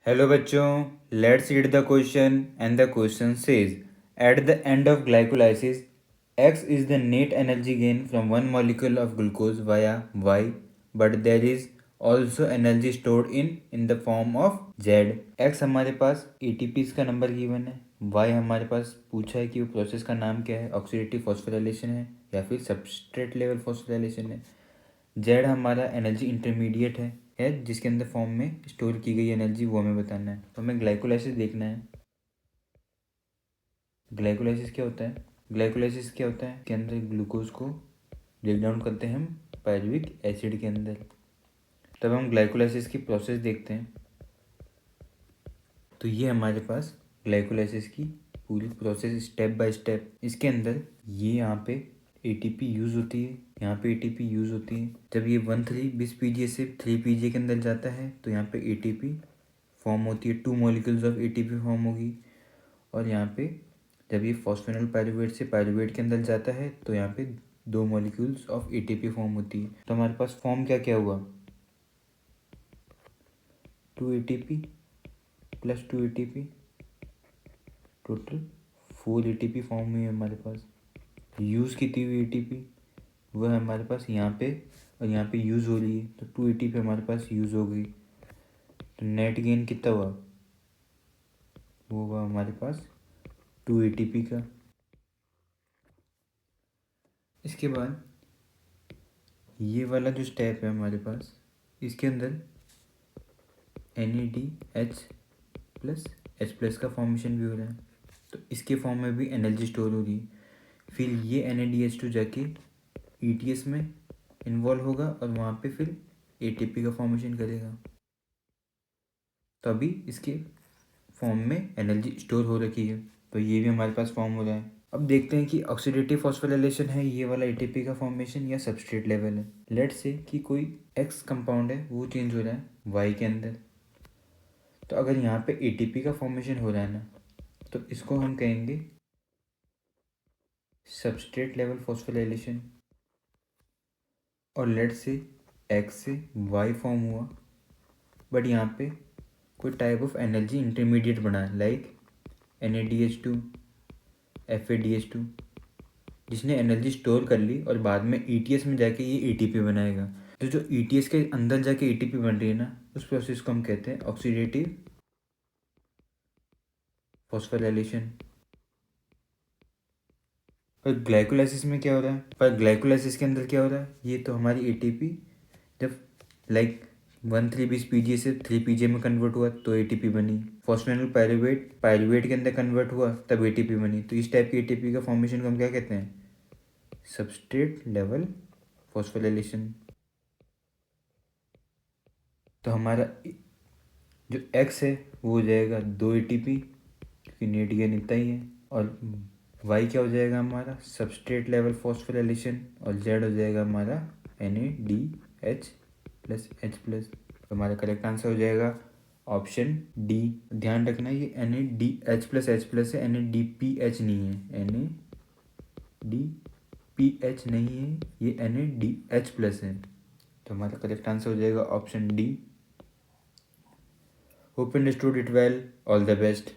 Hello बच्चों, let's read the question and the question says at the end of glycolysis X is the net energy gain from one molecule of glucose via Y, but there is also energy stored in the form of Z. X हमारे पास ATPs का number given है, Y हमारे पास पूछा है कि वो process का नाम क्या है, ऑक्सीडेटिव फॉस्फोराइलेशन है या फिर सबस्ट्रेट लेवल फॉस्फोराइलेशन है। Z हमारा एनर्जी इंटरमीडिएट है जिसके अंदर फॉर्म में स्टोर की गई एनर्जी वो हमें बताना है। तो हमें ग्लाइकोलाइसिस देखना है। ग्लाइकोलाइसिस क्या होता है? ग्लाइकोलाइसिस क्या होता है? के अंदर ग्लूकोज को ब्रेक डाउन करते हैं हम पायरुविक एसिड के अंदर। तब हम ग्लाइकोलाइसिस की प्रोसेस देखते हैं। तो ये हमारे पास ग्लाइकोलाइसिस की पूरी प्रोसेस स्टेप बाय स्टेप। इसके अंदर ये यहाँ पे ATP यूज़ होती है, यहाँ पे ATP यूज़ होती है। जब ये 1,3 पीजीए से 3 पीजीए के अंदर जाता है तो यहाँ पे ATP फॉर्म होती है, 2 मॉलिक्यूल्स ऑफ ATP फॉर्म होगी। और यहाँ पे जब ये फॉस्फेनॉल पायरुवेट से पायरुवेट के अंदर जाता है तो यहाँ पे 2 मॉलिक्यूल्स ऑफ ATP फॉर्म होती है। तो हमारे पास फॉर्म क्या क्या हुआ? 2 ATP plus 2 ATP, total 4 ATP form हुई है हमारे पास। यूज़ कितनी हुई ATP? वह हमारे पास यहाँ पे और यहाँ पे यूज़ हो रही है, तो 2 ATP हमारे पास यूज़ हो गई। तो नेट गेन कितना हुआ? वो हुआ हमारे पास 2 ATP का। इसके बाद ये वाला जो स्टेप है हमारे पास, इसके अंदर NADH प्लस H प्लस का फॉर्मेशन भी हो रहा है, तो इसके फॉर्म में भी एनर्जी स्टोर हो रही है। फिर ये NADH2 जाके ETS में इन्वॉल्व होगा और वहाँ पे फिर ATP का फॉर्मेशन करेगा, तो अभी इसके फॉर्म में एनर्जी स्टोर हो रखी है। तो ये भी हमारे पास फॉर्म हो रहा है। अब देखते हैं कि ऑक्सीडेटिव फॉस्फोराइलेशन है ये वाला ATP का फॉर्मेशन या सबस्ट्रेट लेवल है। लेट से कि कोई X कंपाउंड है वो चेंज हो रहा है Y के अंदर। तो अगर यहाँ पे ATP का फॉर्मेशन हो रहा है ना, तो इसको हम कहेंगे सबस्ट्रेट लेवल फॉस्फोराइलेशन। और लेट से X से Y फॉर्म हुआ, बट यहाँ पे कोई टाइप ऑफ एनर्जी इंटरमीडिएट बना है, लाइक NADH2 FADH2, जिसने एनर्जी स्टोर कर ली और बाद में ETS में जाके ये ATP बनाएगा। तो जो ETS के अंदर जाके ATP बन रही है ना, उस प्रोसेस को हम कहते हैं ऑक्सीडेटिव फॉस्फोराइलेशन। पर ग्लाइकोलाइसिस में क्या हो रहा है? पर ग्लाइकोलाइसिस के अंदर क्या हो रहा है? ये तो हमारी ATP जब लाइक 1,3 पीजीए से 3 पीजीए में कन्वर्ट हुआ तो ATP बनी। फॉस्फेनल पायरुवेट पायरुवेट के अंदर कन्वर्ट हुआ तब ATP बनी। तो इस टाइप की ATP का फॉर्मेशन को हम क्या कहते हैं? Substrate level phosphorylation. तो हमारा जो X है वो हो जाएगा 2 ATP, क्योंकि नेट गेन इतना ही है। और Y क्या हो जाएगा हमारा? Substrate level phosphorylation. और Z हो जाएगा हमारा NADH प्लस H प्लस। तो हमारा करेक्ट आंसर हो जाएगा ऑप्शन डी। ध्यान रखना ये NADH प्लस H प्लस है, NADPH नहीं है, NADPH नहीं है, ये NADH प्लस है। तो हमारा करेक्ट आंसर हो जाएगा option D. Hope understood it well, all the best.